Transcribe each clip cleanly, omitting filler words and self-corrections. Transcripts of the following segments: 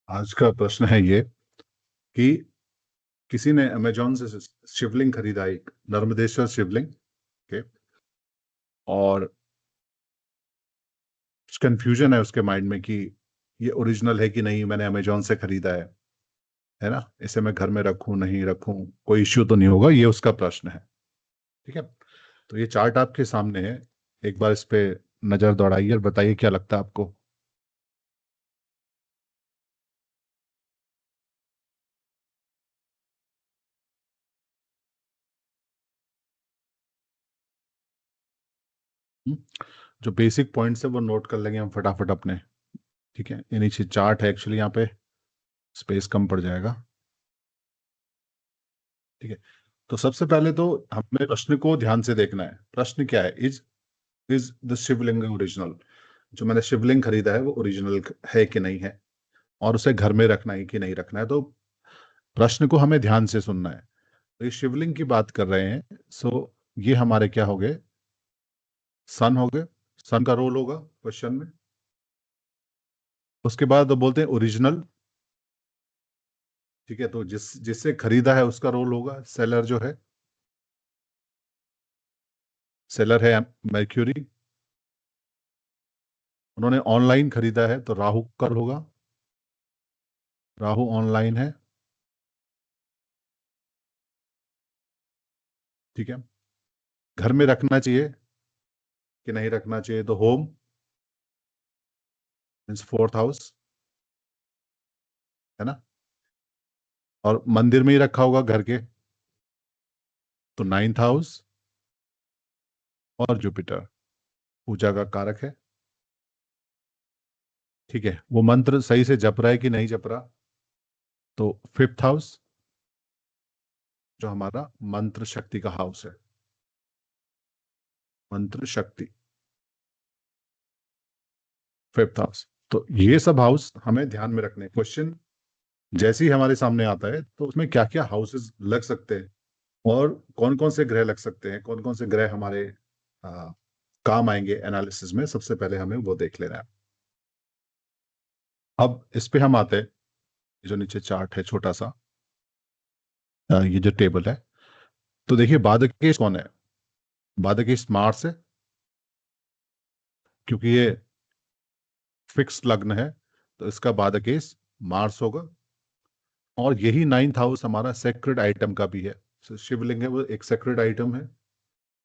आज का प्रश्न है ये कि किसी ने अमेजोन से शिवलिंग खरीदा, एक नर्मदेश्वर शिवलिंग के, और कंफ्यूजन है उसके माइंड में कि ये ओरिजिनल है कि नहीं, मैंने अमेजोन से खरीदा है ना, इसे मैं घर में रखूं नहीं रखूं, कोई इश्यू तो नहीं होगा, ये उसका प्रश्न है। ठीक है, तो ये चार्ट आपके सामने है, एक बार इस पे नजर दौड़ाइए और बताइए क्या लगता है आपको। हम्म? जो बेसिक पॉइंट्स है वो नोट कर लेंगे हम फटाफट अपने। ठीक है, ये नीचे चार्ट है, एक्चुअली यहाँ पे स्पेस कम पड़ जाएगा। ठीक है, तो सबसे पहले तो हमें प्रश्न को ध्यान से देखना है। प्रश्न क्या है? Is the Shivling original? जो मैंने शिवलिंग खरीदा है वो ओरिजिनल है कि नहीं है, और उसे घर में रखना है कि नहीं रखना है। तो प्रश्न को हमें ध्यान से सुनना है। तो ये शिवलिंग की बात कर रहे हैं, सो ये हमारे क्या हो गए? सन हो गए। सन का रोल होगा क्वेश्चन में। उसके बाद वो बोलते हैं ओरिजिनल। ठीक है, तो जिससे खरीदा है उसका रोल होगा सेलर जो है। सेलर है मर्क्यूरी। उन्होंने ऑनलाइन खरीदा है तो राहु का रोल होगा। राहु ऑनलाइन है। ठीक है, घर में रखना चाहिए कि नहीं रखना चाहिए, तो होम मीन्स फोर्थ हाउस, है ना। और मंदिर में ही रखा होगा घर के, तो नाइन्थ हाउस। और जुपिटर पूजा का कारक है। ठीक है, वो मंत्र सही से जप रहा है कि नहीं जप रहा, तो फिफ्थ हाउस, जो हमारा मंत्र शक्ति का हाउस है। मंत्र शक्ति, फिफ्थ हाउस। तो ये सब हाउस हमें ध्यान में रखने। क्वेश्चन जैसे ही हमारे सामने आता है तो उसमें क्या क्या हाउसेस लग सकते हैं, और कौन कौन से ग्रह लग सकते हैं, कौन कौन से ग्रह हमारे आ, काम आएंगे एनालिसिस में, सबसे पहले हमें वो देख लेना है। अब इस पे हम आते हैं। जो नीचे चार्ट है छोटा सा, ये जो टेबल है, तो देखिए बादकेश कौन है? बादकेश मार्स है, क्योंकि ये फिक्स लग्न है, तो इसका बादकेश मार्स होगा। और यही नाइन्थ हाउस हमारा सेक्रेड आइटम का भी है। शिवलिंग है वो एक सेक्रेड आइटम है।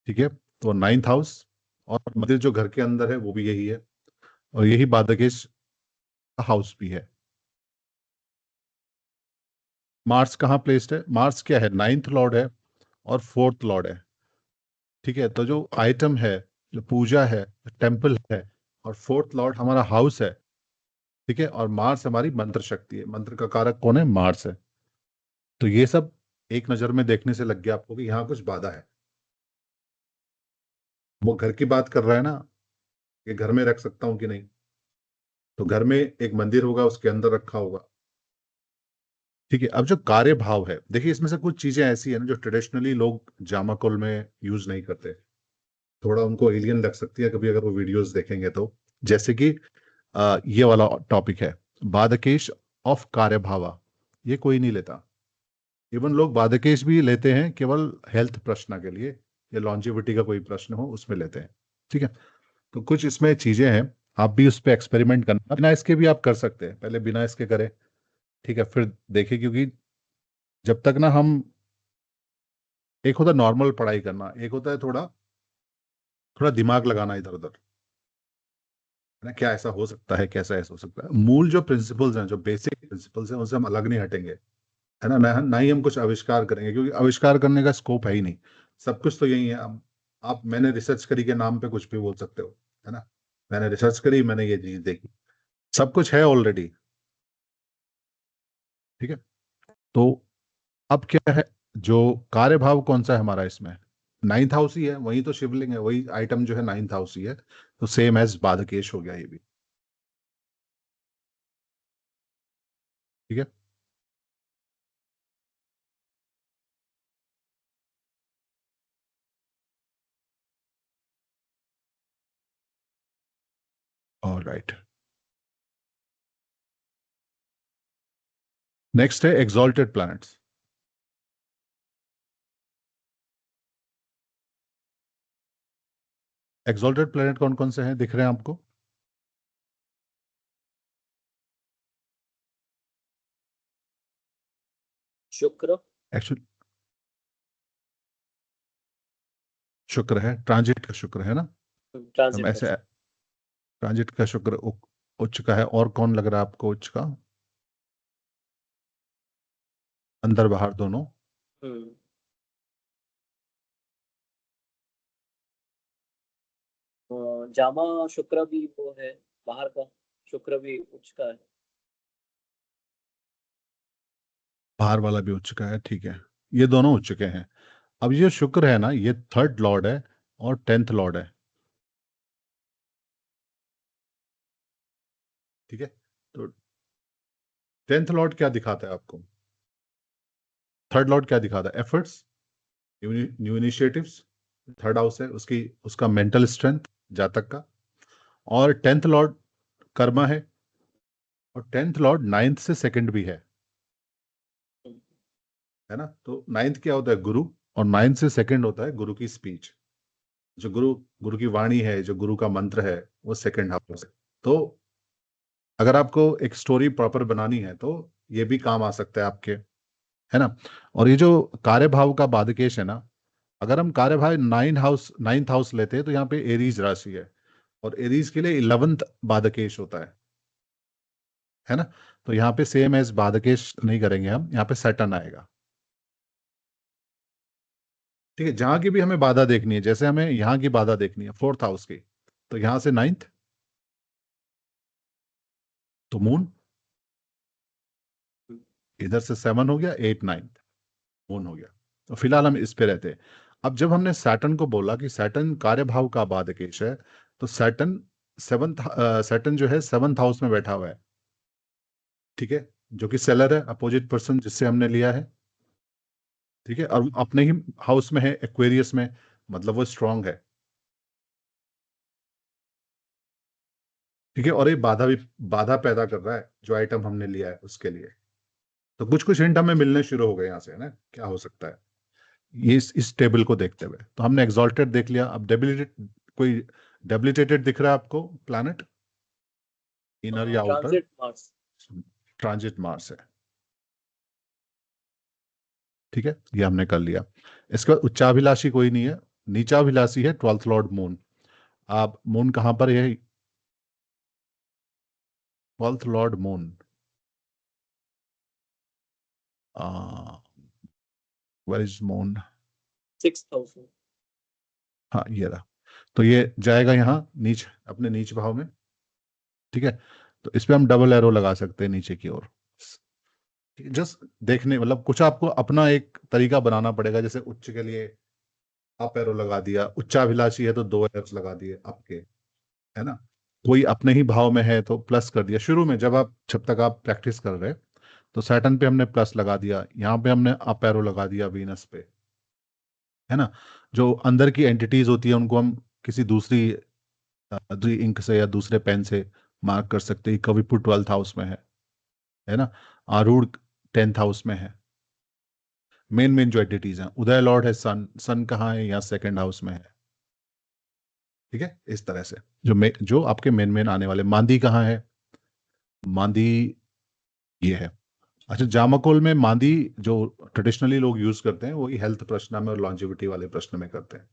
ठीक है, तो नाइन्थ हाउस, और मंदिर जो घर के अंदर है वो भी यही है, और यही बादकेश का हाउस भी है। मार्स कहाँ प्लेस्ड है? मार्स क्या है? नाइन्थ लॉर्ड है और फोर्थ लॉर्ड है। ठीक है, तो जो आइटम है, जो पूजा है, टेम्पल है, और फोर्थ लॉर्ड हमारा हाउस है। ठीक है, और मार्स हमारी मंत्र शक्ति है। मंत्र का कारक कौन है? मार्स है। तो ये सब एक नजर में देखने से लग गया आपको कि यहाँ कुछ बाधा है। वो घर की बात कर रहा है ना, कि घर में रख सकता हूँ कि नहीं, तो घर में एक मंदिर होगा, उसके अंदर रखा होगा। ठीक है, अब जो कार्य भाव है, देखिए इसमें से कुछ चीजें ऐसी है ना जो ट्रेडिशनली लोग जामाकुल में यूज नहीं करते। थोड़ा उनको एलियन लग सकती है कभी अगर वो वीडियोस देखेंगे तो। जैसे कि ये वाला टॉपिक है, बादकेश ऑफ कार्य भावा। ये कोई नहीं लेता। इवन लोग बादकेश भी लेते हैं केवल हेल्थ प्रश्न के लिए, या लॉन्जिविटी का कोई प्रश्न हो उसमें लेते हैं। ठीक है, तो कुछ इसमें चीजें हैं, आप भी उस पर एक्सपेरिमेंट करना। बिना इसके भी आप कर सकते हैं, पहले बिना इसके करें। ठीक है, फिर देखिए, क्योंकि जब तक ना हम, एक होता है नॉर्मल पढ़ाई करना, एक होता है थोड़ा थोड़ा दिमाग लगाना इधर उधर, है ना। क्या ऐसा हो सकता है, कैसा ऐसा हो सकता है, मूल जो प्रिंसिपल्स हैं, जो बेसिक प्रिंसिपल्स हैं, उनसे हम अलग नहीं हटेंगे। है ना, ना ही हम कुछ आविष्कार करेंगे, क्योंकि आविष्कार करने का स्कोप है ही नहीं। सब कुछ तो यही है। अब आप मैंने रिसर्च करी के नाम पे कुछ भी बोल सकते हो, है ना। मैंने रिसर्च करी, मैंने ये चीज देखी, सब कुछ है ऑलरेडी। ठीक है, तो अब क्या है, जो कार्य भाव कौन सा है हमारा इसमें? नाइन्थ हाउस ही है, वही तो शिवलिंग है, वही आइटम जो है नाइन्थ हाउस ही है, तो सेम एज बादकेश हो गया ये भी। ठीक है, ऑल राइट। नेक्स्ट है एक्सॉल्टेड प्लैनेट्स। एक्सॉल्टेड प्लैनेट कौन कौन से हैं दिख रहे हैं आपको? शुक्र। एक्चुअली शुक्र है, ट्रांजिट का शुक्र है ना। हम ट्रांजिट का ऐसे ट्रांजिट का शुक्र उच्च का है। और कौन लग रहा है आपको उच्च का? अंदर बाहर दोनों। हम्म जामा शुक्र भी वो है, बाहर का शुक्र भी उच्च का है। बाहर वाला भी उच्च का है, ठीक है। ये दोनों उच्च के हैं। अब ये शुक्र है ना, ये थर्ड लॉर्ड है और 10th लॉर्ड है, ठीक है। तो 10th लॉर्ड क्या दिखाता है आपको? थर्ड लॉर्ड क्या दिखाता है? Efforts, new initiatives. Third house है उसकी, उसका मेंटल स्ट्रेंथ, जातक का। और 10th लॉर्ड कर्मा है। और 10th लॉर्ड 9th से सेकंड भी हम्म, है ना। तो 9th क्या होता है? गुरु। और 9th से सेकंड होता है गुरु की स्पीच। जो गुरु गुरु की वाणी है, जो गुरु का मंत्र है, वो सेकंड हाउस है। तो अगर आपको एक स्टोरी प्रॉपर बनानी है तो ये भी काम आ सकता है आपके, है ना। और ये जो कार्यभाव का बाधकेश है ना, अगर हम कार्यभाव 9th हाउस लेते हैं तो यहाँ पे एरीज राशि है। और एरीज के लिए 11th बाधकेश होता है ना। तो यहाँ पे सेम एज बाधकेश नहीं करेंगे हम, यहाँ पे सैटर्न आएगा। ठीक है, जहां की भी हमें बाधा देखनी है, जैसे हमें यहाँ की बाधा देखनी है 4th हाउस की, तो यहां से 9th, तो मून, इधर से 7 हो गया, 8 9th मून हो गया। तो फिलहाल हम इस पे रहते हैं। अब जब हमने सैटर्न को बोला कि सैटर्न कार्यभाव का बाधकेश है, तो सैटर्न 7th, सैटर्न जो है 7th हाउस में बैठा हुआ है, ठीक है। जो कि सेलर है, अपोजिट पर्सन जिससे हमने लिया है, ठीक है। और अपने ही हाउस में है, एक्वेरियस में, मतलब वो स्ट्रांग है, ठीक है। और ये बाधा पैदा कर रहा है जो आइटम हमने लिया है उसके लिए। तो कुछ कुछ हिंट हमें मिलने शुरू हो गए यहाँ से, है ना। क्या हो सकता है ये इस टेबल को देखते हुए? तो हमने एग्जॉल्टेड देख लिया। अब डेबिलिटेड, कोई डेबिलिटेटेड दिख रहा है आपको प्लैनेट, इनर या outer? Transit Mars. Transit Mars है, ठीक है। ये हमने कर लिया। इसके बाद उच्चाभिलाषी कोई नहीं है। नीचाभिलाषी है 12th लॉर्ड मून। आप मून कहां पर है? 12th lord moon, where is moon? 6,000। हाँ, ये रहा। तो ये जाएगा यहाँ नीच, अपने नीच भाव में, ठीक है। तो इस पे हम डबल एरो लगा सकते हैं नीचे की ओर। जस्ट देखने, मतलब कुछ आपको अपना एक तरीका बनाना पड़ेगा। जैसे उच्च के लिए अप एरो लगा दिया, उच्चाभिलाषी है तो 2 एरोस लगा दिए आपके, है ना। कोई अपने ही भाव में है तो प्लस कर दिया शुरू में, जब तक आप प्रैक्टिस कर रहे हैं। तो सैटर्न पे हमने प्लस लगा दिया, यहाँ पे हमने अप एरो लगा दिया वीनस पे, है ना। जो अंदर की एंटिटीज होती है उनको हम किसी दूसरी इंक से या दूसरे पेन से मार्क कर सकते हैं। कविपुर 12th हाउस में है ना। आरूढ़ 10th हाउस में है। मेन मेन जो एंटिटीज हैं, उदय लॉर्ड है सन, सन कहाँ है? यहाँ सेकंड हाउस में है, ठीक है। इस तरह से जो आपके मेन मेन आने वाले, मांदी कहाँ है? मांदी ये है। अच्छा, जामकोल में मांदी जो ट्रेडिशनली लोग यूज करते हैं वही हेल्थ प्रश्न में और लॉन्जिविटी वाले प्रश्न में करते हैं,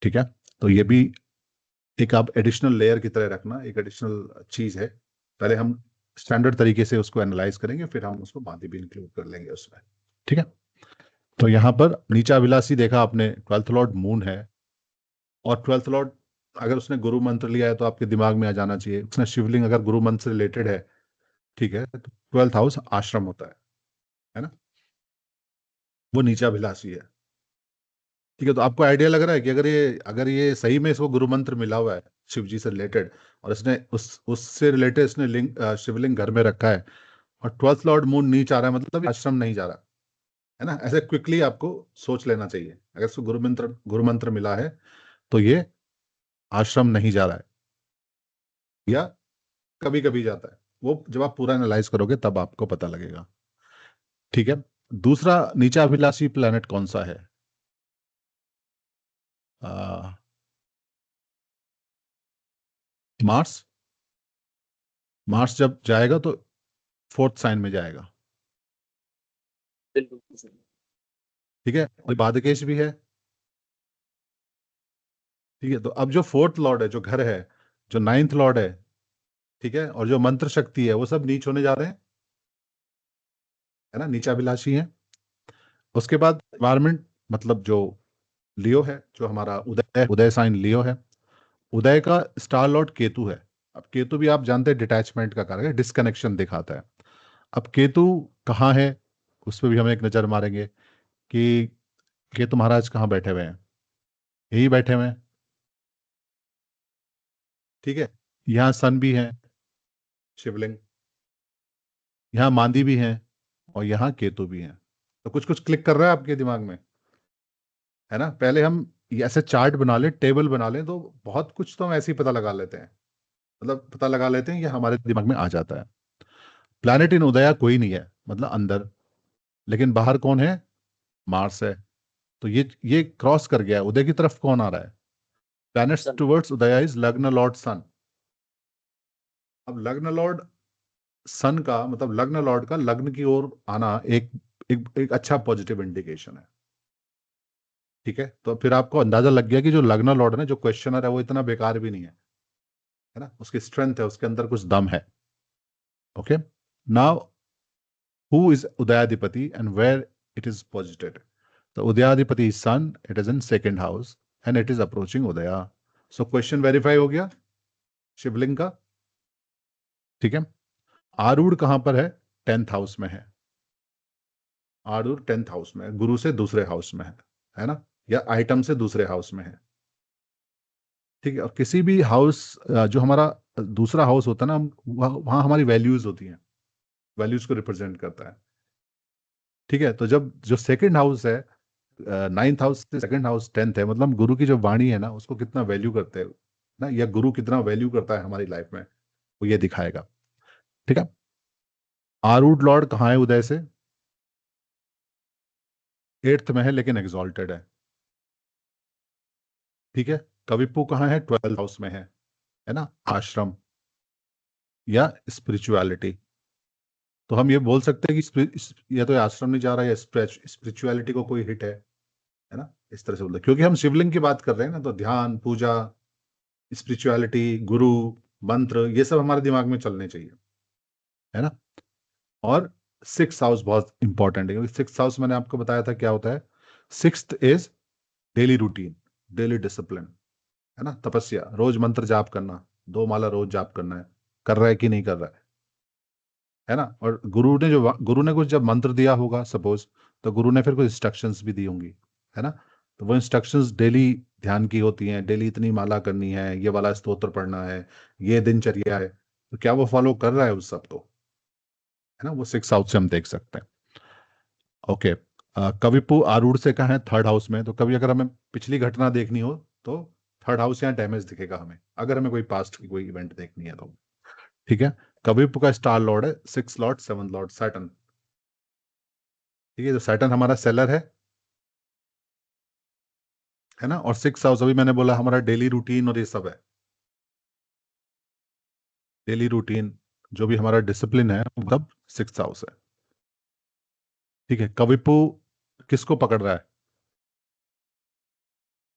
ठीक है। तो ये भी एक आप एडिशनल लेयर की तरह रखना, एक एडिशनल चीज है। पहले हम स्टैंडर्ड तरीके से उसको एनालाइज करेंगे, फिर हम उसको मांदी भी इंक्लूड कर लेंगे उसमें, ठीक है। तो यहाँ पर नीचा विलासी देखा आपने, 12th लॉर्ड मून है। और 12th लॉर्ड अगर उसने गुरु मंत्र लिया है तो आपके दिमाग में आ जाना चाहिए, उसने शिवलिंग अगर गुरु मंत्र से रिलेटेड है, ठीक है, तो 12th हाउस आश्रम होता है ना। वो नीचा अभिलाषी है, ठीक है। तो आपको आइडिया लग रहा है कि अगर ये सही में इसको गुरु मंत्र मिला हुआ है शिव जी से रिलेटेड, और इसने उससे रिलेटेड इसने शिवलिंग घर में रखा है, और 12th लॉर्ड मून नीच आ रहा है, मतलब ये आश्रम नहीं जा रहा, है ना। ऐसे क्विकली आपको सोच लेना चाहिए। अगर इसको गुरु मंत्र मिला है तो ये आश्रम नहीं जा रहा है, या कभी कभी जाता है। वो जब आप पूरा एनालाइज करोगे तब आपको पता लगेगा, ठीक है। दूसरा नीचा अभिलाषी प्लैनेट कौन सा है? मार्स। मार्स जब जाएगा तो फोर्थ साइन में जाएगा। बिल्कुल सही। ठीक है, और बादकेश भी है। ठीक है, तो अब जो फोर्थ लॉर्ड है, जो घर है, जो नाइन्थ लॉर्ड है, ठीक है, और जो मंत्र शक्ति है, वो सब नीच होने जा रहे हैं, है ना, नीचाभिलाषी है। उसके बाद एनवायरमेंट, मतलब जो लियो है, जो हमारा उदय उदय साइन लियो है। उदय का स्टार लॉर्ड केतु है। अब केतु भी आप जानते हैं डिटैचमेंट का कारक है, डिस्कनेक्शन दिखाता है। अब केतु कहाँ है, उस पर भी हम एक नजर मारेंगे कि केतु महाराज कहाँ बैठे हुए हैं। यही बैठे हुए हैं। ठीक है, यहाँ सन भी है, शिवलिंग, यहाँ मांदी भी है, और यहाँ केतु भी है। तो कुछ कुछ क्लिक कर रहा है आपके दिमाग में, है ना। पहले हम ये ऐसे चार्ट बना लें, टेबल बना लें, तो बहुत कुछ तो हम ऐसे ही पता लगा लेते हैं, मतलब पता लगा लेते हैं, ये हमारे दिमाग में आ जाता है। प्लैनेट इन उदया कोई नहीं है, मतलब अंदर, लेकिन बाहर कौन है? मार्स है। तो ये क्रॉस कर गया है, उदय की तरफ कौन आ रहा है? प्लैनेट्स सन। टुवर्ड्स उदया इज लग्न लॉर्ड सन। अब लग्न लॉर्ड सन का मतलब लग्न लॉर्ड का लग्न की ओर आना एक अच्छा पॉजिटिव इंडिकेशन है। ठीक है, तो फिर आपको अंदाजा लग गया कि जो लग्न लॉर्ड है ना, जो क्वेश्चनर है, वो इतना बेकार भी नहीं है ना, उसकी स्ट्रेंथ है, उसके अंदर कुछ दम है। Okay, now who is udayadhipati and where it is posited? तो udayadhipati is sun, it is in second house and it is approaching udaya. So question verify हो गया शिवलिंग का। ठीक है, आरूढ़ कहां पर है? 10th हाउस में है। आरूढ़ 10th हाउस में है, गुरु से दूसरे हाउस में है ना, या आइटम से दूसरे हाउस में है। ठीक है, और किसी भी हाउस, जो हमारा दूसरा हाउस होता है ना, वहां हमारी वैल्यूज होती हैं, वैल्यूज को रिप्रेजेंट करता है। ठीक है, तो जब जो सेकंड हाउस है, 9th हाउस से सेकंड हाउस 10th है, मतलब गुरु की जो वाणी है ना, उसको कितना वैल्यू करते हैं ना, या गुरु कितना वैल्यू करता है हमारी लाइफ में, वो ये दिखाएगा। ठीक है, आरूढ़ लॉर्ड कहाँ है उदय से? 8th में है, लेकिन एग्जॉल्टेड है। ठीक है, कविपु कहाँ है? 12th हाउस में है ना, आश्रम या स्पिरिचुअलिटी। तो हम ये बोल सकते हैं कि या तो ये आश्रम नहीं जा रहा है, या स्पिरिचुअलिटी को कोई हिट है ना, इस तरह से बोलते हैं। क्योंकि हम शिवलिंग की बात कर रहे हैं ना, तो ध्यान, पूजा, स्पिरिचुअलिटी, गुरु, मंत्र, ये सब हमारे दिमाग में चलने चाहिए, है ना। और 6th हाउस बहुत इंपॉर्टेंट है, क्योंकि 6th हाउस मैंने आपको बताया था क्या होता है। 6th is daily routine, daily discipline, है ना, तपस्या, रोज मंत्र जाप करना, 2 माला रोज जाप करना है, कर रहा है कि नहीं कर रहा है ना। और गुरु ने कुछ जब मंत्र दिया होगा सपोज, तो गुरु ने फिर कुछ इंस्ट्रक्शंस भी दी होंगी, है ना। तो वो इंस्ट्रक्शंस डेली ध्यान की होती हैं, डेली इतनी माला करनी है, ये वाला स्तोत्र पढ़ना है, ये दिनचर्या है, तो क्या वो फॉलो कर रहा है उस सब को, है ना। वो 6th हाउस से हम देख सकते हैं। ओके, कविपु आरूढ़ से कहाँ है? 3rd हाउस में। तो कभी अगर हमें पिछली घटना देखनी हो, तो 3rd हाउस यहाँ डैमेज दिखेगा हमें, अगर हमें कोई पास्ट की कोई इवेंट देखनी है तो। ठीक है, कविपु का स्टार लॉर्ड है 6th Lord 7th Lord Saturn. ठीक है, तो सैटर्न हमारा सेलर है ना, और 6th हाउस अभी मैंने बोला हमारा डेली रूटीन और ये सब है। डेली रूटीन, जो भी हमारा डिसिप्लिन है, वो सब 6th हाउस है। ठीक है, कविपु किसको पकड़ रहा है?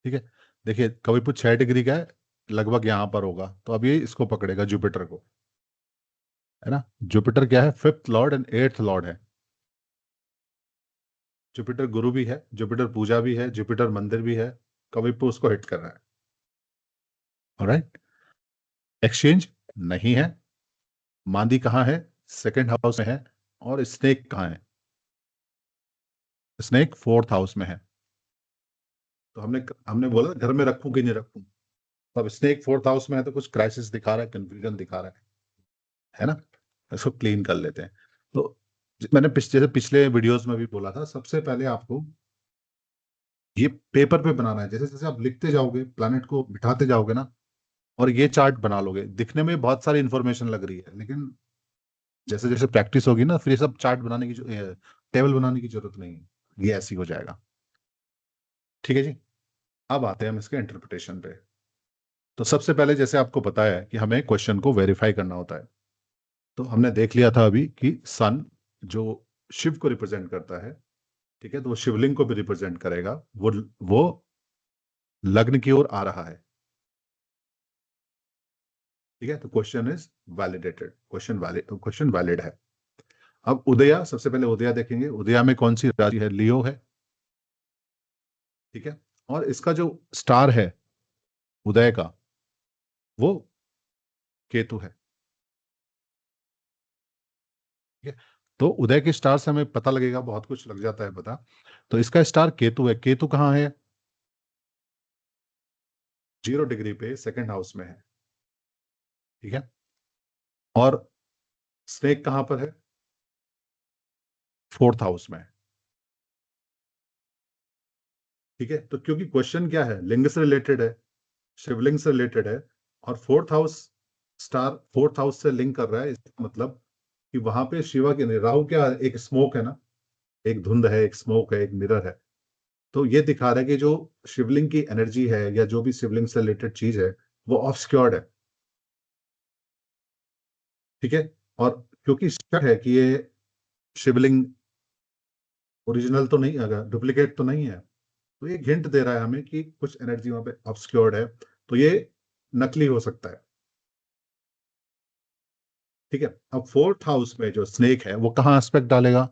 ठीक है, देखिए कविपु 6 डिग्री का है, लगभग यहां पर होगा, तो अब ये इसको पकड़ेगा, जुपिटर को, है ना। जुपिटर क्या है? 5th Lord and 8th Lord है। जुपिटर गुरु भी है, जुपिटर पूजा भी है, जुपिटर मंदिर भी है, कविपु उसको हिट कर रहा है। ऑलराइट, एक्सचेंज नहीं है। मांदी कहाँ है? 2nd हाउस में है। और स्नेक कहाँ है? स्नेक 4th हाउस में है। तो हमने हमने बोला घर में रखूं कि नहीं रखूं। तो अब स्नेक 4th हाउस में है, तो कुछ क्राइसिस दिखा रहा है, कंफ्यूजन दिखा रहा है ना। इसको क्लीन कर लेते हैं। तो मैंने जैसे पिछले वीडियोस में भी बोला था, सबसे पहले आपको ये पेपर पे बनाना है। जैसे जैसे आप लिखते जाओगे, प्लैनेट को बिठाते जाओगे ना, और ये चार्ट बना लोगे, दिखने में बहुत सारी इंफॉर्मेशन लग रही है, लेकिन जैसे जैसे प्रैक्टिस होगी ना, फिर ये सब चार्ट बनाने की टेबल बनाने की जरूरत नहीं है, ये ऐसे ही हो जाएगा। ठीक है जी। अब आते हैं हम इसके इंटरप्रिटेशन पे। तो सबसे पहले जैसे आपको पता है कि हमें क्वेश्चन को वेरीफाई करना होता है। तो हमने देख लिया था अभी कि सन जो शिव को रिप्रेजेंट करता है, ठीक है, तो वो शिवलिंग को भी रिप्रेजेंट करेगा। वो लग्न की ओर आ रहा है। ठीक है, तो question is validated, question valid है। अब उदया, सबसे पहले उदया देखेंगे। उदया में कौन सी राशि है? लियो है। ठीक है, और इसका जो स्टार है उदय का, वो केतु है। ठीक है, तो उदय के स्टार से हमें पता लगेगा, बहुत कुछ लग जाता है पता। तो इसका स्टार केतु है। केतु कहाँ है? 0 डिग्री पे सेकंड हाउस में है। ठीक है, और स्नेक कहां पर है? 4th हाउस में है। ठीक है, तो क्योंकि क्वेश्चन क्या है, लिंग से रिलेटेड है, शिवलिंग से रिलेटेड है, और 4th house, star 4th house से लिंक कर रहा है, इसका मतलब कि वहां पे शिवा की नहीं, राहु क्या है? एक स्मोक है ना, एक धुंध है, एक स्मोक है, एक मिरर है। तो ये दिखा रहा है कि जो शिवलिंग की एनर्जी है, या जो भी शिवलिंग से रिलेटेड चीज है, वो ऑब्सक्योर्ड है। ठीक है, और क्योंकि शक है कि ये शिवलिंग ओरिजिनल तो नहीं, अगर डुप्लीकेट तो नहीं है, तो ये हिंट दे रहा है हमें कि कुछ एनर्जी वहां पे ऑब्सक्योर्ड है, तो ये नकली हो सकता है। ठीक है, अब 4th हाउस में जो स्नेक है वो कहाँ एस्पेक्ट डालेगा?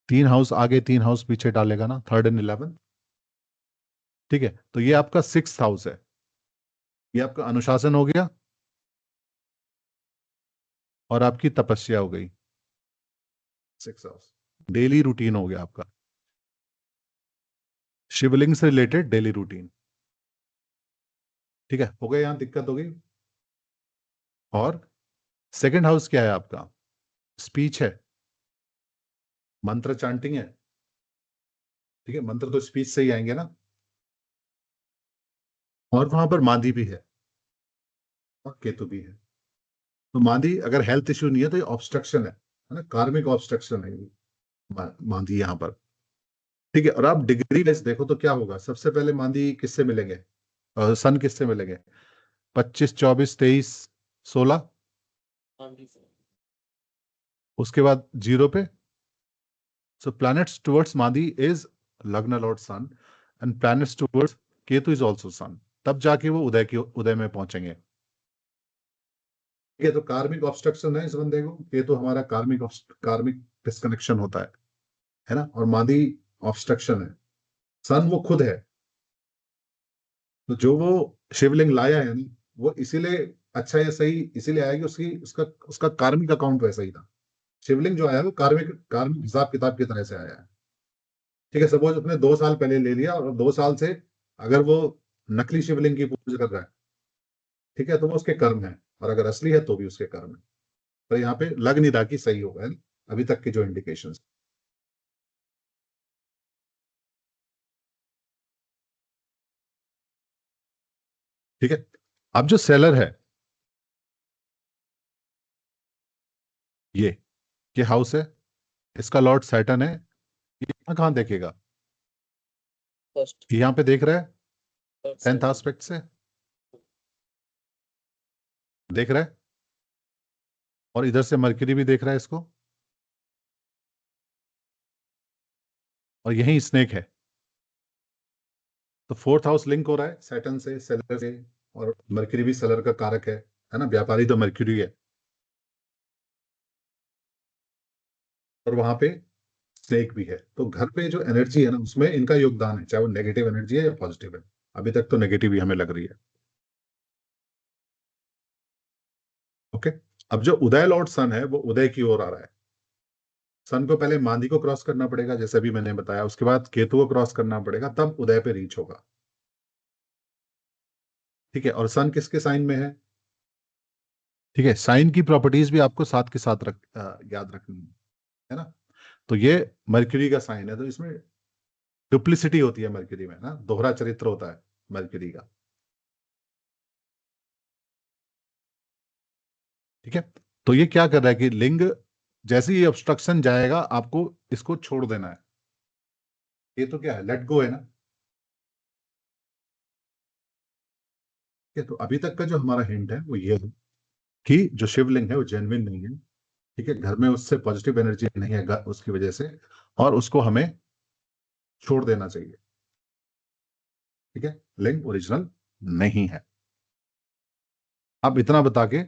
3 हाउस आगे 3 हाउस पीछे डालेगा ना, 3rd and 11th। ठीक है, तो ये आपका 6th हाउस है। ये आपका अनुशासन हो गया, और आपकी तपस्या हो गई। 6th हाउस डेली रूटीन हो गया आपका, शिवलिंग से रिलेटेड डेली रूटीन। ठीक है, हो गया, यहां दिक्कत हो गई। और सेकंड हाउस क्या है आपका? स्पीच है, मंत्र चांटिंग है। ठीक है, मंत्र तो स्पीच से ही आएंगे ना। और वहां पर मादी भी है, और केतु भी है। तो मादी अगर हेल्थ इश्यू नहीं है, तो ये ऑब्स्ट्रक्शन है ना, कार्मिक ऑब्स्ट्रक्शन है ये, मादी यहाँ पर। ठीक है, और आप डिग्री वाइज देखो तो क्या होगा, सबसे पहले मादी किससे मिलेंगे? सन किससे मिलेंगे? 25, 24, 23, 16। हाँ जी सर। उसके बाद 0 पे। So planets towards Maandi is lagna lord sun, and planets towards Ketu is also sun. तब जाके वो उदय में पहुंचेंगे। ठीक है, तो कार्मिक ऑब्स्ट्रक्शन है इस बंदे को, केतु हमारा कार्मिक डिस्कनेक्शन होता है ना, और मादी ऑब्स्ट्रक्शन है। सन वो खुद है। तो जो वो शिवलिंग लाया है ना, वो इसीलिए अच्छा या सही इसीलिए आया कि उसकी उसका उसका कार्मिक अकाउंट वैसा ही था। शिवलिंग जो आया है वो कार्मिक कार्मिक हिसाब किताब की तरह से आया है। ठीक है, सपोज उसने 2 साल पहले ले लिया, और 2 साल से अगर वो नकली शिवलिंग की पूजा कर रहा है, ठीक है, तो वो उसके कर्म है, और अगर असली है तो भी उसके कर्म है। पर यहाँ पे लग नहीं रहा कि सही होगा, है ना, अभी तक के जो इंडिकेशन। ठीक है, अब जो सेलर है, ये हाउस है, इसका लॉर्ड सैटर्न है। ये यहाँ कहाँ देखेगा? फर्स्ट। ये यहाँ पे देख रहा है, फर्स्ट 10th सेवन। एस्पेक्ट से देख रहा है, और इधर से मरकरी भी देख रहा है इसको, और यही स्नेक है। तो 4th हाउस लिंक हो रहा है सैटर्न से, सेलर से, और मरकरी भी सेलर का कारक है ना, व्यापारी तो मरकरी है। और वहां पे स्नेक भी है, तो घर पे जो एनर्जी है ना, उसमें इनका योगदान है, चाहे वो नेगेटिव एनर्जी है या पॉजिटिव है। अभी तक तो नेगेटिव ही हमें लग रही है। ओके, अब जो उदय लॉर्ड सन है वो उदय की ओर आ रहा है। सन को पहले मांदी को क्रॉस करना पड़ेगा, जैसे अभी मैंने बताया, उसके बाद केतु को क्रॉस करना पड़ेगा, तब उदय पे रीच होगा। ठीक है, और सन किसके साइन में है? ठीक है, साइन की प्रॉपर्टीज भी आपको साथ के साथ याद रखनी है ना। तो ये मरकरी का साइन है, तो इसमें डुप्लिसिटी होती है मरकरी में ना, दोहरा चरित्र होता है मरकरी का। ठीक है, तो ये क्या कर रहा है कि लिंग जैसे ही ऑब्स्ट्रक्शन जाएगा आपको इसको छोड़ देना है। ये तो क्या है, लेट गो है ना। ठीक है, तो अभी तक का जो हमारा हिंट है वो ये है कि जो शिवलिंग है वो जेन्युइन नहीं है। ठीक है, घर में उससे पॉजिटिव एनर्जी नहीं है उसकी वजह से, और उसको हमें छोड़ देना चाहिए। ठीक है, लिंग ओरिजिनल नहीं है। आप इतना बता के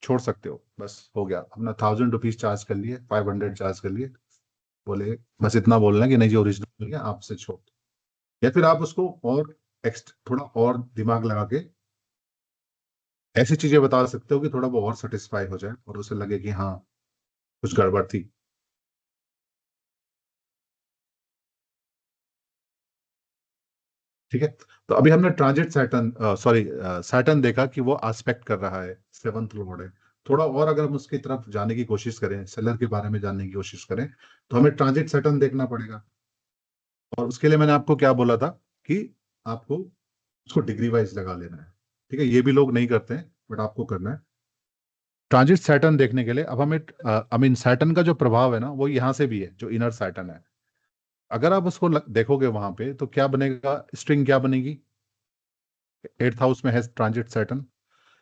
छोड़ सकते हो, बस हो गया। अपना 1000 रुपीज चार्ज कर लिए, 500 चार्ज कर लिए, बोले बस इतना बोलना कि नहीं जी ओरिजिनल नहीं है, आपसे छोड़। या फिर आप उसको और थोड़ा और दिमाग लगा के ऐसी चीजें बता सकते हो कि थोड़ा वो और सेटिस्फाई हो जाए और उसे लगे कि हाँ कुछ गड़बड़ थी। ठीक है, तो अभी हमने ट्रांजिट सैटर्न, सॉरी सैटर्न देखा कि वो एस्पेक्ट कर रहा है, 7th लॉर्ड है। थोड़ा और अगर हम उसकी तरफ जाने की कोशिश करें, सेलर के बारे में जानने की कोशिश करें, तो हमें ट्रांजिट सैटर्न देखना पड़ेगा। और उसके लिए मैंने आपको क्या बोला था कि आपको उसको डिग्री वाइज लगा लेना है। ठीक है, ये भी लोग नहीं करते हैं बट आपको करना है। ट्रांजिट सैटर्न देखने के लिए अब हमें आई मीन सैटर्न का जो प्रभाव है ना वो यहाँ से भी है, जो इनर सैटर्न है। अगर आप उसको देखोगे वहां पे तो क्या बनेगा, स्ट्रिंग क्या बनेगी। 8th हाउस में है ट्रांजिट सैटर्न।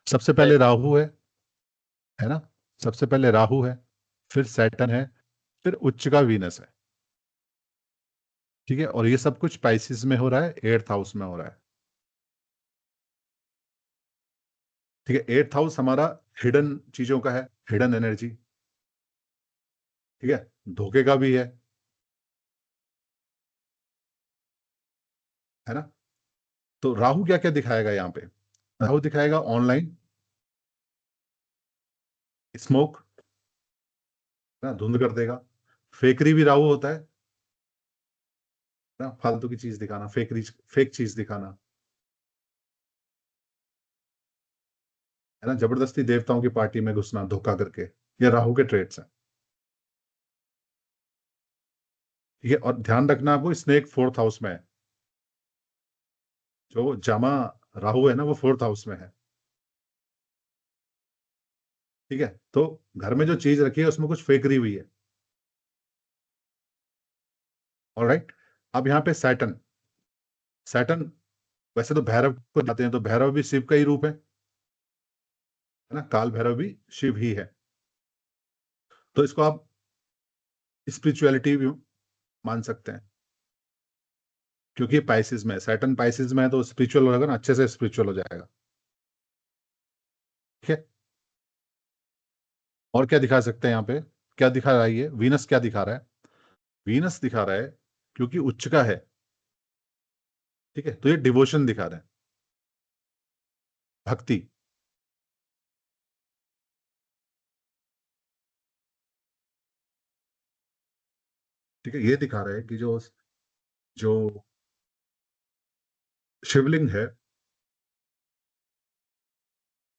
सबसे पहले राहु है ना, सबसे पहले राहु है, फिर सैटर्न है, फिर उच्च का वीनस है। ठीक है, और ये सब कुछ स्पाइसिस में हो रहा है, 8th हाउस में हो रहा है। ठीक है, 8th हाउस हमारा हिडन चीजों का है, हिडन एनर्जी। ठीक है, धोखे का भी है ना। तो राहु क्या क्या दिखाएगा यहाँ पे, राहु दिखाएगा ऑनलाइन, स्मोक, ना धुंध कर देगा। फेकरी भी राहु होता है ना, फालतू की चीज दिखाना, फेक चीज दिखाना, है ना, जबरदस्ती देवताओं की पार्टी में घुसना धोखा करके, ये राहु के ट्रेड्स हैं। ठीक है, और ध्यान रखना आपको स्नेक 4th हाउस में है, जो जामा राहु है ना वो 4th हाउस में है। ठीक है, तो घर में जो चीज रखी है उसमें कुछ फेकरी हुई है। ऑलराइट, अब यहाँ पे सैटर्न, सैटर्न वैसे तो भैरव को जाते हैं, तो भैरव भी शिव का ही रूप है ना, काल भैरव भी शिव ही है। तो इसको आप स्पिरिचुअलिटी भी मान सकते हैं, क्योंकि ये पाइसिस में है, सैटर्न पाइसिस में है, तो स्पिरिचुअल होगा ना, अच्छे से स्पिरिचुअल हो जाएगा। ठीक है, और क्या दिखा सकते हैं यहाँ पे, क्या दिखा रहा है ये वीनस, क्या दिखा रहा है, वीनस दिखा रहा है क्योंकि उच्च का है। ठीक है, तो ये डिवोशन दिखा रहा है, भक्ति। ठीक है, ये दिखा रहा है कि जो जो शिवलिंग है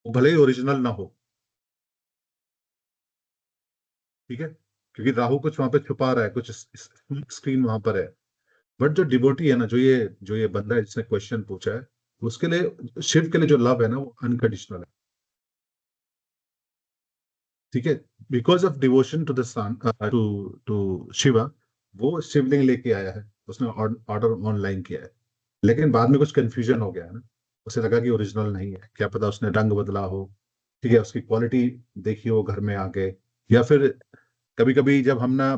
वो भले ही ओरिजिनल ना हो। ठीक है, क्योंकि राहु कुछ वहां पे छुपा रहा है, कुछ स्क्रीन वहां पर है। बट जो डिवोटी है ना, जो ये बंदा है जिसने क्वेश्चन पूछा है, उसके लिए, शिव के लिए जो लव है ना वो अनकंडीशनल है। ठीक है, because of devotion to the sun, to to Shiva, वो शिवलिंग लेके आया है, उसने ऑर्डर ऑनलाइन किया है। लेकिन बाद में कुछ कंफ्यूजन हो गया है ना, उसे लगा कि ओरिजिनल नहीं है, क्या पता उसने रंग बदला हो। ठीक है, उसकी क्वालिटी देखी हो घर में आके, या फिर कभी कभी जब हम ना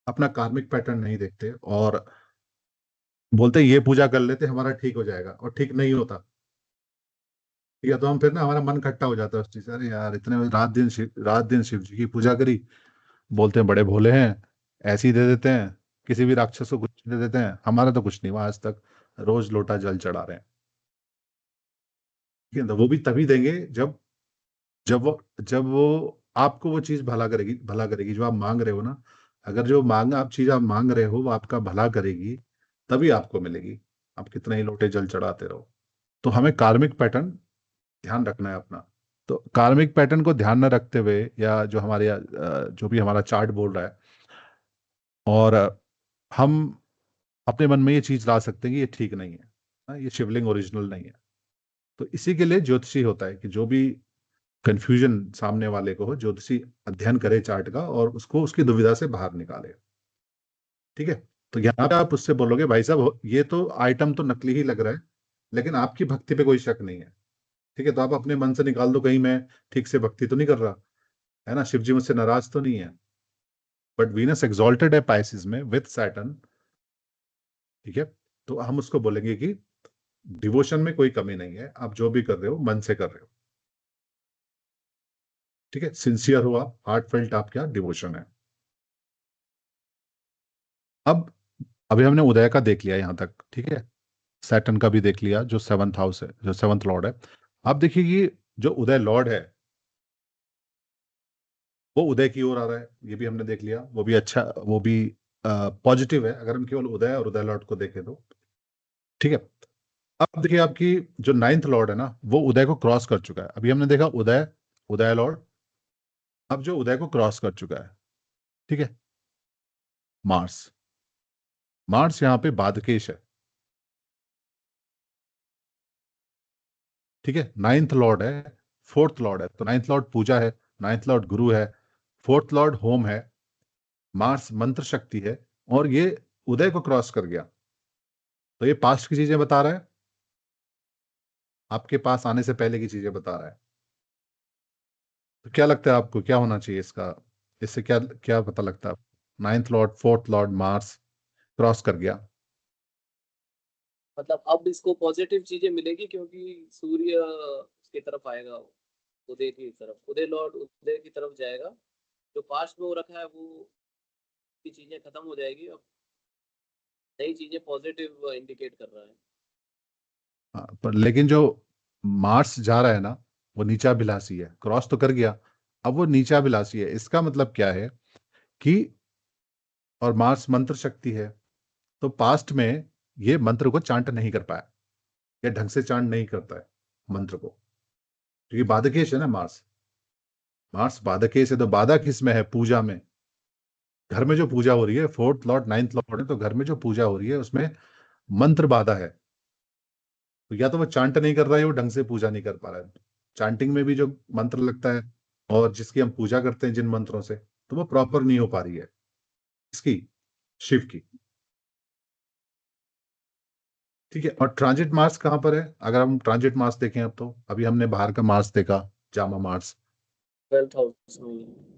अपना कार्मिक पैटर्न नहीं देखते और बोलते ये पूजा कर लेते हमारा ठीक हो जाएगा, और ठीक नहीं होता। ठीक है, तो हम फिर ना हमारा मन खट्टा हो जाता है उस चीज से, अरे यार इतने रात दिन शिव जी की पूजा करी, बोलते हैं बड़े भोले हैं, ऐसे ही दे देते हैं, किसी भी राक्षस को कुछ दे देते हैं, हमारा तो कुछ नहीं हुआ आज तक, रोज लोटा जल चढ़ा रहे हैं। ठीक है, तो वो भी तभी देंगे जब वो आपको वो चीज भला करेगी जो आप मांग रहे हो ना। अगर जो आप चीज आप मांग रहे हो वो आपका भला करेगी, तभी आपको मिलेगी, आप कितने ही लोटे जल चढ़ाते रहो। तो हमें कार्मिक पैटर्न ध्यान रखना है अपना। तो कार्मिक पैटर्न को ध्यान न रखते हुए, या जो हमारे जो भी हमारा चार्ट बोल रहा है, और हम अपने मन में ये चीज ला सकते हैं कि ये ठीक नहीं है, ये शिवलिंग ओरिजिनल नहीं है। तो इसी के लिए ज्योतिषी होता है कि जो भी कंफ्यूजन सामने वाले को हो, ज्योतिषी अध्ययन करे चार्ट का और उसको उसकी दुविधा से बाहर निकाले। ठीक है, तो यहाँ पे आप उससे बोलोगे भाई साहब ये तो आइटम तो नकली ही लग रहा है, लेकिन आपकी भक्ति पे कोई शक नहीं है। ठीक है, तो आप अपने मन से निकाल दो कहीं मैं ठीक से भक्ति तो नहीं कर रहा, है ना, शिव जी मुझसे नाराज तो नहीं है। बट वीनस एग्जॉल्टेड है पाइसिस में विथ सैटर्न। ठीक है, तो हम उसको बोलेंगे कि डिवोशन में कोई कमी नहीं है, आप जो भी कर रहे हो मन से कर रहे हो। ठीक है, सिंसियर हो आप, हार्टफेल्ट आपका डिवोशन है। अब अभी हमने उदय का देख लिया यहां तक। ठीक है, सैटर्न का भी देख लिया जो सेवंथ हाउस है, जो सेवंथ लॉर्ड है। अब देखिए कि जो उदय लॉर्ड है वो उदय की ओर आ रहा है, ये भी हमने देख लिया, वो भी अच्छा, वो भी पॉजिटिव है अगर हम केवल उदय और उदय लॉर्ड को देखें तो। ठीक है, अब देखिए आपकी जो नाइन्थ लॉर्ड है ना वो उदय को क्रॉस कर चुका है। अभी हमने देखा उदय, उदय लॉर्ड, अब जो उदय को क्रॉस कर चुका है, ठीक है, मार्स। मार्स यहाँ पे बाधकेश है। ठीक है, नाइन्थ लॉर्ड है, फोर्थ लॉर्ड है, तो नाइन्थ लॉर्ड पूजा है, नाइन्थ लॉर्ड गुरु है, फोर्थ लॉर्ड होम है, मार्स मंत्र शक्ति है, और ये उदय को क्रॉस कर गया। तो ये पास्ट की चीजें बता रहा है, आपके पास आने से पहले की चीजें बता रहा है। तो क्या लगता है आपको क्या होना चाहिए इसका, इससे क्या क्या पता लगता है? Ninth Lord fourth Lord Mars cross कर गया। मतलब अब इसको पॉजिटिव चीजें मिलेगी क्योंकि सूर्य उसकी तरफ आएगा, उदय की तरफ, उदय लॉर्ड उदय की तरफ जाएगा। जो पास्ट में हो रखा है वो की चीजें खत्म हो जाएगी, अब नई चीजें पॉजिटिव इंडिकेट कर रहा है। हाँ, पर लेकिन जो मार्स जा रहा है ना वो नीचाभिलाषी है, क्रॉस तो कर गया, अब वो नीचाभिलाषी है। इसका मतलब क्या है कि, और मार्स मंत्र शक्ति है, तो पास्ट में ये मंत्र को चांट नहीं कर पाया, या ढंग से चांट नहीं करता है मंत्र को, क्योंकि बाधकेश है ना मार्स। मार्स बाधकेश है, तो बाधा किस में है? पूजा में। घर में जो पूजा हो रही है, फोर्थ लॉर्ड नाइन्थ लॉर्ड है, तो घर में जो पूजा हो रही है उसमें मंत्र बाधा है। तो या तो वो चांट नहीं कर रहा है, वो ढंग से पूजा नहीं कर पा रहा है। चांटिंग में भी जो मंत्र लगता है और जिसकी हम पूजा करते हैं जिन मंत्रों से, तो वो प्रॉपर नहीं हो पा रही है। इसकी, शिव की। ठीक है, और ट्रांजिट मार्स कहाँ पर है? अगर हम ट्रांजिट मार्स देखें, अब तो अभी हमने बाहर का मार्स देखा, जामा मार्स, 12th हाउस में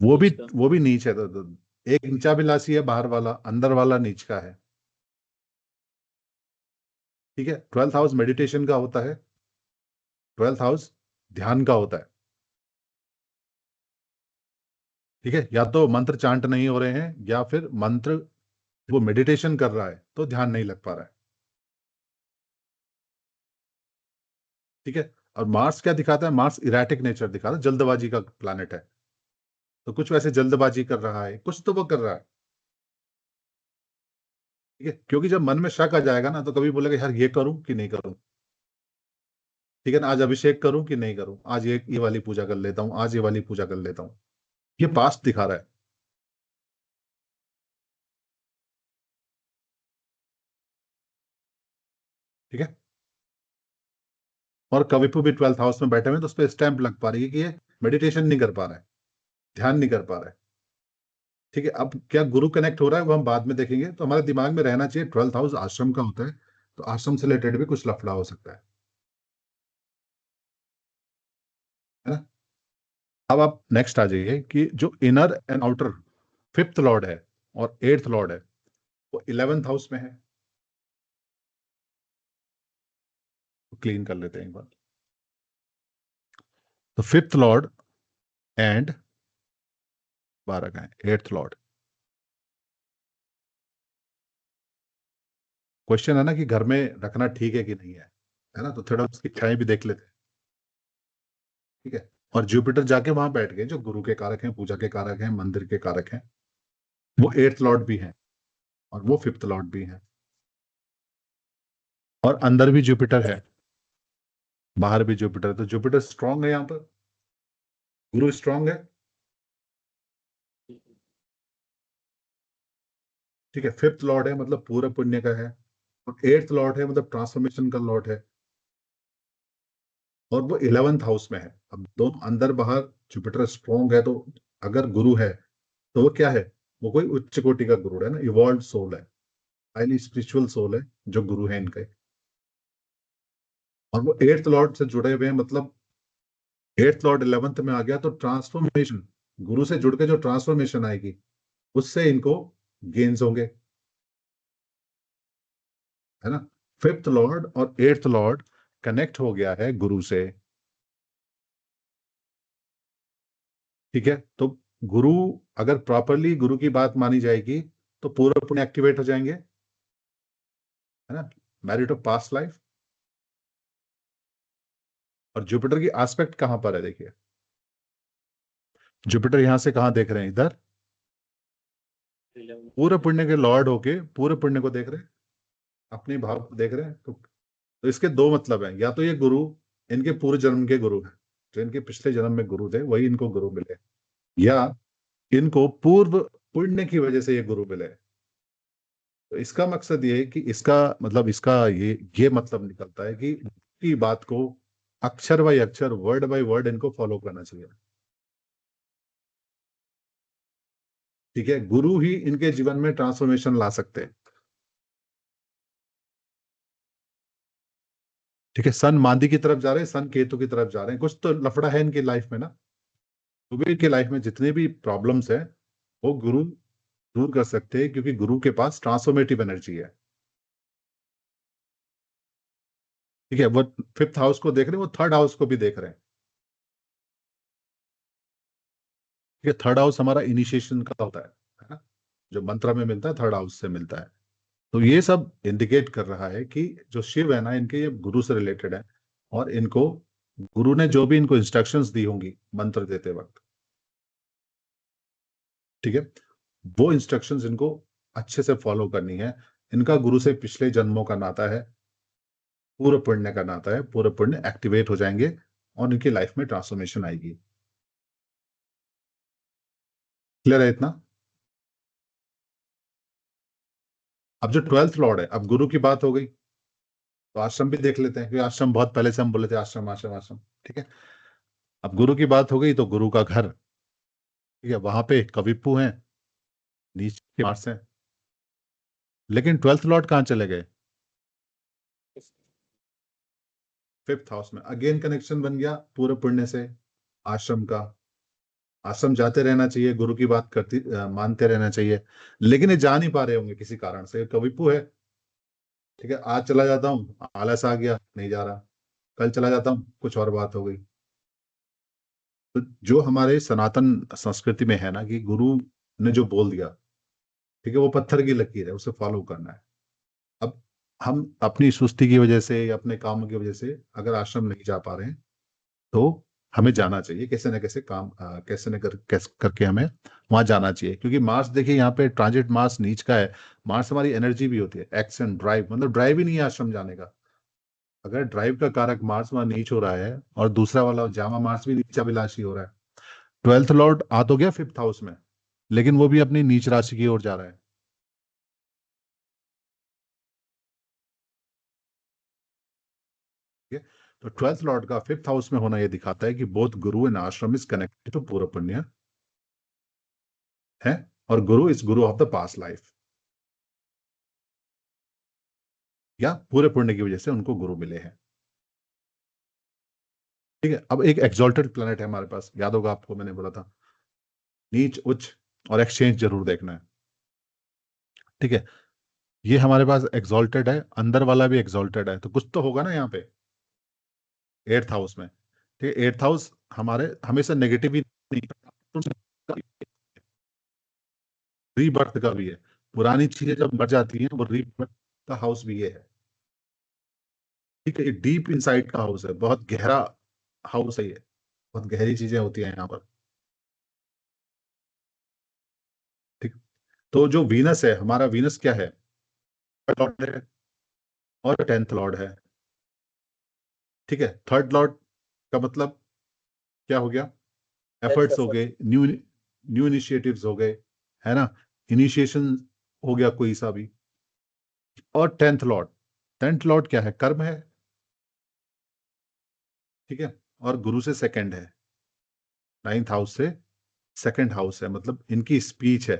वो भी नीच का। वो भी नीच है। तो एक नीचा विलासी है बाहर वाला, अंदर वाला नीच का है। ठीक है, ट्वेल्थ हाउस मेडिटेशन का होता है, ट्वेल्थ हाउस ध्यान का होता है। ठीक है, या तो मंत्र चांट नहीं हो रहे हैं, या फिर मंत्र, वो मेडिटेशन कर रहा है तो ध्यान नहीं लग पा रहा है। ठीक है, और मार्स क्या दिखाता है? मार्स इरेटिक नेचर दिखाता है, जल्दबाजी का प्लैनेट है। तो कुछ वैसे जल्दबाजी कर रहा है, कुछ तो वो कर रहा है। ठीक है, क्योंकि जब मन में शक आ जाएगा ना तो कभी बोलेगा यार ये करूं कि नहीं करूं। ठीक है ना, आज अभिषेक करूं कि नहीं करूं, आज ये वाली पूजा कर लेता हूं, आज ये वाली पूजा कर लेता हूं। ये पास्ट दिखा रहा है। ठीक है, और कविपु भी ट्वेल्थ हाउस में बैठे हुए हैं, तो उस पर स्टैंप लग पा रही है कि ये मेडिटेशन नहीं कर पा रहा है, ध्यान नहीं कर पा रहा है। ठीक है, अब क्या गुरु कनेक्ट हो रहा है वो हम बाद में देखेंगे। तो हमारे दिमाग में रहना चाहिए ट्वेल्थ हाउस आश्रम का होता है, तो आश्रम से रिलेटेड भी कुछ लफड़ा हो सकता है ना। अब आप नेक्स्ट आ जाइए कि जो inner and outer fifth Lord है और एट्थ लॉर्ड है, वो 11th हाउस में है। तो क्लीन कर लेते हैं एक बार। तो फिफ्थ लॉर्ड एंड 12 का है, एट्थ लॉर्ड। क्वेश्चन है ना कि घर में रखना ठीक है कि नहीं है ना, तो थोड़ा उसकी छाया भी देख लेते हैं। ठीक है, और जुपिटर जाके वहां बैठ गए, जो गुरु के कारक हैं, पूजा के कारक हैं, मंदिर के कारक हैं, वो एट्थ लॉर्ड भी हैं और वो फिफ्थ लॉर्ड भी हैं। और अंदर भी जुपिटर है, बाहर भी जुपिटर है, तो जुपिटर स्ट्रांग है यहाँ पर, गुरु स्ट्रांग है। ठीक है, फिफ्थ लॉर्ड है मतलब पूरा पुण्य का है, और एट्थ लॉर्ड है मतलब ट्रांसफॉर्मेशन का लॉर्ड है। और वो 11th हाउस में है। अब दोनों अंदर बाहर जुपिटर स्ट्रॉन्ग है, तो अगर गुरु है तो वो क्या है, वो कोई उच्च कोटि का गुरु है ना, इवॉल्व सोल है, हाईली स्पिरिचुअल सोल है जो गुरु है इनके। और वो 8th लॉर्ड से जुड़े हुए हैं, मतलब 8th लॉर्ड 11th में आ गया, तो ट्रांसफॉर्मेशन, गुरु से जुड़ के जो ट्रांसफॉर्मेशन आएगी उससे इनको गेन्स होंगे, है ना। 5th लॉर्ड और 8th लॉर्ड कनेक्ट हो गया है गुरु से, ठीक है। तो गुरु, अगर प्रॉपरली गुरु की बात मानी जाएगी तो पूरा पुण्य एक्टिवेट हो जाएंगे, है ना, मैरिट ऑफ पास्ट लाइफ। और जुपिटर की एस्पेक्ट कहां पर है, देखिए जुपिटर यहां से कहां देख रहे हैं, इधर, पूरे पुण्य के लॉर्ड होके पूरे पुण्य को देख रहे हैं, अपने भाव को देख रहे हैं। तो इसके दो मतलब हैं, या तो ये गुरु इनके पूर्व जन्म के गुरु हैं, जो इनके पिछले जन्म में गुरु थे वही इनको गुरु मिले, या इनको पूर्व पुण्य की वजह से ये गुरु मिले। तो इसका मकसद ये है कि इसका मतलब इसका ये मतलब निकलता है कि की बात को अक्षर बाय अक्षर, वर्ड बाय वर्ड इनको फॉलो करना चाहिए, ठीक है। गुरु ही इनके जीवन में ट्रांसफॉर्मेशन ला सकते हैं, ठीक है। सन मांदी की तरफ जा रहे हैं, सन केतु की तरफ जा रहे हैं, कुछ तो लफड़ा है इनकी लाइफ में ना। तो भी इनके लाइफ में जितने भी प्रॉब्लम्स है वो गुरु दूर कर सकते हैं, क्योंकि गुरु के पास ट्रांसफॉर्मेटिव एनर्जी है, ठीक है। वो 5th हाउस को देख रहे हैं, वो 3rd हाउस को भी देख रहे हैं, ठीक है। 3rd हाउस हमारा इनिशिएशन का होता है ना, जो मंत्र में मिलता है 3rd हाउस से मिलता है। तो ये सब इंडिकेट कर रहा है कि जो शिव है ना, इनके ये गुरु से रिलेटेड है, और इनको गुरु ने जो भी इनको इंस्ट्रक्शंस दी होंगी मंत्र देते वक्त, ठीक है, वो इंस्ट्रक्शंस इनको अच्छे से फॉलो करनी है। इनका गुरु से पिछले जन्मों का नाता है, पूर्व पुण्य का नाता है, पूर्व पुण्य एक्टिवेट हो जाएंगे और इनकी लाइफ में ट्रांसफॉर्मेशन आएगी। क्लियर है इतना। अब जो 12th लॉर्ड है, अब गुरु की बात हो गई तो आश्रम भी देख लेते हैं, क्योंकि आश्रम बहुत पहले से हम बोले थे, आश्रम आश्रम आश्रम, ठीक है। अब गुरु की बात हो गई तो गुरु का घर, ठीक है, वहां पे कविप्पु हैं, नीचे मार्स हैं, लेकिन 12th लॉर्ड कहाँ चले गए, 5th हाउस में। अगेन कनेक्शन बन गया पूरे पुण्य से, आश्रम का। आश्रम जाते रहना चाहिए, गुरु की बात मानते रहना चाहिए, लेकिन ये जा नहीं पा रहे होंगे किसी कारण से, कविप्पु है, ठीक है। आज चला जाता हूँ, आलस आ गया, नहीं जा रहा, कल चला जाता हूँ, कुछ और बात हो गई। तो जो हमारे सनातन संस्कृति में है ना, कि गुरु ने जो बोल दिया, ठीक है, वो पत्थर की लकीर है, उसे फॉलो करना है। अब हम अपनी सुस्ती की वजह से या अपने काम की वजह से अगर आश्रम नहीं जा पा रहे हैं तो हमें जाना चाहिए, कैसे न कैसे कैसे न करके हमें वहां जाना चाहिए, क्योंकि मार्स देखिए यहाँ पे ट्रांजिट मार्स नीच का है। मार्स हमारी एनर्जी भी होती है, एक्शन ड्राइव, मतलब ड्राइव ही नहीं है आश्रम जाने का। अगर ड्राइव का कारक मार्स वहां नीच हो रहा है और दूसरा वाला जामा मार्स भी नीचाभिलाषी हो रहा है, 12th लॉर्ड आ तो गया 5th हाउस में, लेकिन वो भी अपनी नीच राशि की ओर जा रहा है, ठीक है। तो 12th लॉर्ड का 5th हाउस में होना यह दिखाता है कि बोथ गुरु एंड आश्रम इज कनेक्टेड टू पूर्व पुण्य है, और गुरु is Guru of the past life, या पूरे पुण्य की वजह से उनको गुरु मिले हैं, ठीक है। अब एक एक्सॉल्टेड प्लेनेट है हमारे पास, याद होगा आपको, मैंने बोला था नीच उच्च और एक्सचेंज जरूर देखना है, ठीक है। ये हमारे पास एक्सॉल्टेड है, अंदर वाला भी एक्सॉल्टेड है, तो कुछ तो होगा ना यहाँ पे 8th हाउस में, ठीक है। 8th हाउस हमारे हमेशा नेगेटिव ही नहीं, रीबर्थ का भी है। पुरानी चीजें जब मर जाती हैं, वो रीबर्थ का हाउस भी ये है, ठीक है। ये डीप इनसाइड का हाउस है, बहुत गहरा हाउस है ये, बहुत गहरी चीजें होती हैं यहाँ पर, ठीक। तो जो वीनस है, हमारा वीनस क्या है, लॉर्ड है और 10th लॉर्ड है, ठीक है। 3rd लॉर्ड का मतलब क्या हो गया, सेल्फ एफर्ट्स हो एफर्ट। गए, न्यू न्यू इनिशिएटिव्स हो गए, है ना, इनिशिएशन हो गया कोई सा भी। और 10th लॉर्ड क्या है, कर्म है, ठीक है, और गुरु से सेकंड है, 9th हाउस से सेकंड हाउस है, मतलब इनकी स्पीच है,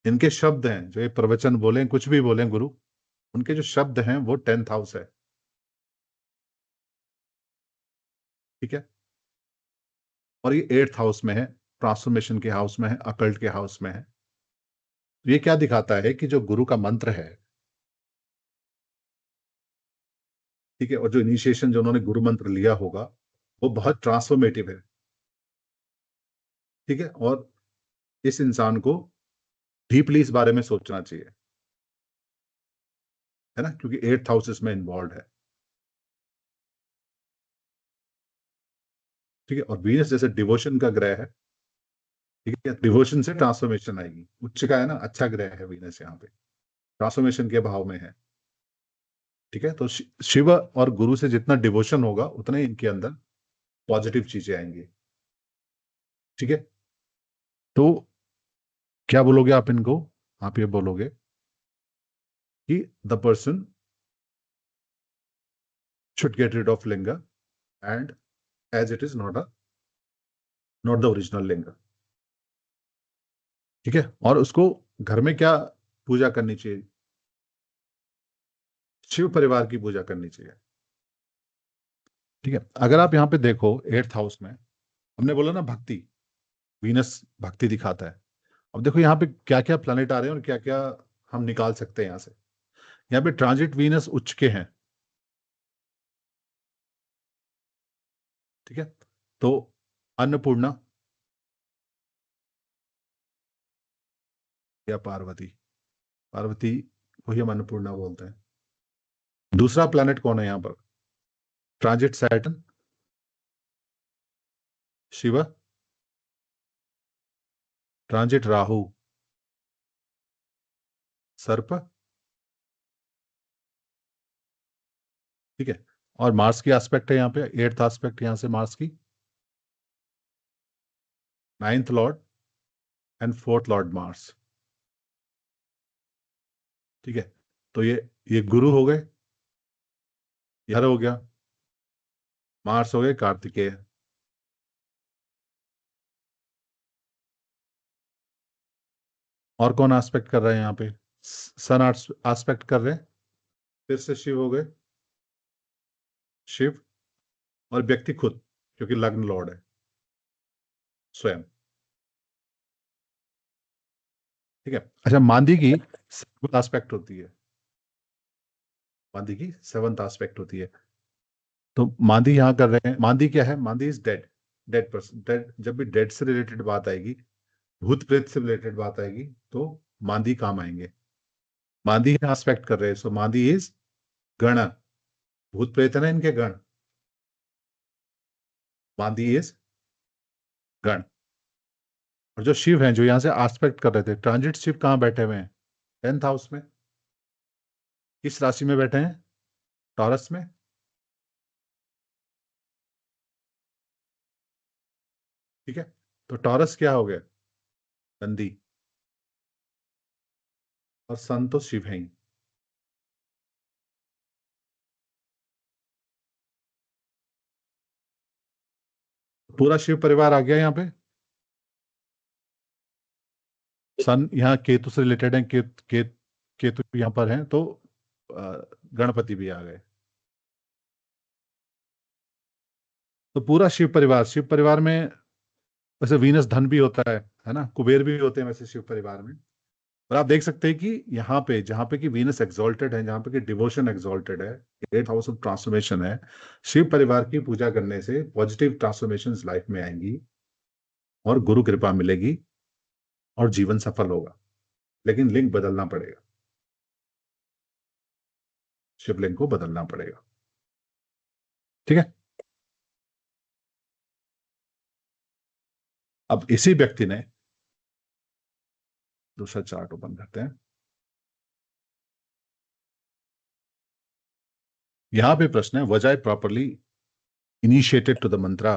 इनके शब्द हैं, जो ये प्रवचन बोले, कुछ भी बोले गुरु, उनके जो शब्द हैं वो 10th हाउस है। ठीक है, और ये 8th हाउस में है, ट्रांसफॉर्मेशन के हाउस में है, अकल्ट के हाउस में है। तो ये क्या दिखाता है कि जो गुरु का मंत्र है, ठीक है, और जो इनिशिएशन जो उन्होंने गुरु मंत्र लिया होगा वो बहुत ट्रांसफॉर्मेटिव है। ठीक है, और इस इंसान को डीपली इस बारे में सोचना चाहिए, है ना, क्योंकि 8th हाउस इसमें इन्वॉल्व है। ठीक है, और वीनस जैसे डिवोशन का ग्रह है, ठीक है, डिवोशन से ट्रांसफॉर्मेशन आएगी, उच्च का है ना, अच्छा ग्रह है वीनस, यहाँ पे ट्रांसफॉर्मेशन के भाव में है। ठीक है, तो शिव और गुरु से जितना डिवोशन होगा उतना ही इनके अंदर पॉजिटिव चीजें आएंगी। ठीक है, तो क्या बोलोगे आप इनको? आप ये बोलोगे कि the person should get rid of linga, and as it is not the original linga। ठीक है, और उसको घर में क्या पूजा करनी चाहिए? शिव परिवार की पूजा करनी चाहिए। ठीक है, अगर आप यहाँ पे देखो 8th हाउस में, हमने बोला ना भक्ति, वीनस भक्ति दिखाता है। अब देखो यहाँ पे क्या क्या प्लैनेट आ रहे हैं और क्या क्या हम निकाल सकते हैं यहाँ से। यहाँ पे ट्रांजिट वीनस उच्च के हैं। ठीक है, तो अन्नपूर्णा या पार्वती, पार्वती को ही हम अन्नपूर्णा बोलते हैं। दूसरा प्लैनेट कौन है यहाँ पर? Transit Saturn, Shiv, transit Rahu, सर्प। ठीक है, और मार्स की एस्पेक्ट है यहाँ पे, 8th एस्पेक्ट यहाँ से मार्स की, 9th Lord and 4th Lord Mars. ठीक है, तो ये गुरु हो गए, हर हो गया, मार्स हो गए कार्तिकेय। और कौन एस्पेक्ट कर रहे हैं यहाँ पे? सन एस्पेक्ट कर रहे हैं, फिर से शिव हो गए, शिव और व्यक्ति खुद, क्योंकि लग्न लॉर्ड है स्वयं। ठीक है, अच्छा, मांदी की 7th एस्पेक्ट होती है, मांदी की 7th एस्पेक्ट होती है। तो मांदी यहाँ कर रहे हैं, मांदी क्या है? Maandi is dead, dead person, dead. जब भी डेड से रिलेटेड बात आएगी, भूत प्रेत से रिलेटेड बात आएगी, तो मांदी काम आएंगे। मांदी यहाँ एस्पेक्ट कर रहे हैं, सो मांदी इज गण, भूत प्रेत है ना इनके गण, मांदी इज गण। और जो शिव हैं, जो यहाँ से एस्पेक्ट कर रहे थे, ट्रांजिट शिव कहाँ बैठे हुए हैं? 10th हाउस में। किस राशि में बैठे हैं? टॉरस में। ठीक है, तो टॉरस क्या हो गया? नंदी, और सन तो शिव है ही। पूरा शिव परिवार आ गया यहाँ पे। सन यहाँ केतु से रिलेटेड है, केतु यहाँ पर हैं, तो गणपति भी आ गए। तो पूरा शिव परिवार में वैसे वीनस धन भी होता है ना, कुबेर भी होते हैं वैसे शिव परिवार में। और आप देख सकते हैं कि यहाँ पे जहाँ पे कि वीनस एक्सॉल्टेड है, जहाँ पे कि डिवोशन एक्सॉल्टेड है, 8th हाउस ऑफ ट्रांसफॉर्मेशन है, शिव परिवार की पूजा करने से पॉजिटिव ट्रांसफॉर्मेशन लाइफ में आएंगी और गुरु कृपा मिलेगी और जीवन सफल होगा। लेकिन लिंग बदलना पड़ेगा, शिवलिंग को बदलना पड़ेगा। ठीक है, अब इसी व्यक्ति ने दूसरा चार्ट ओपन करते हैं। यहां पे प्रश्न है, was I properly initiated to the Mantra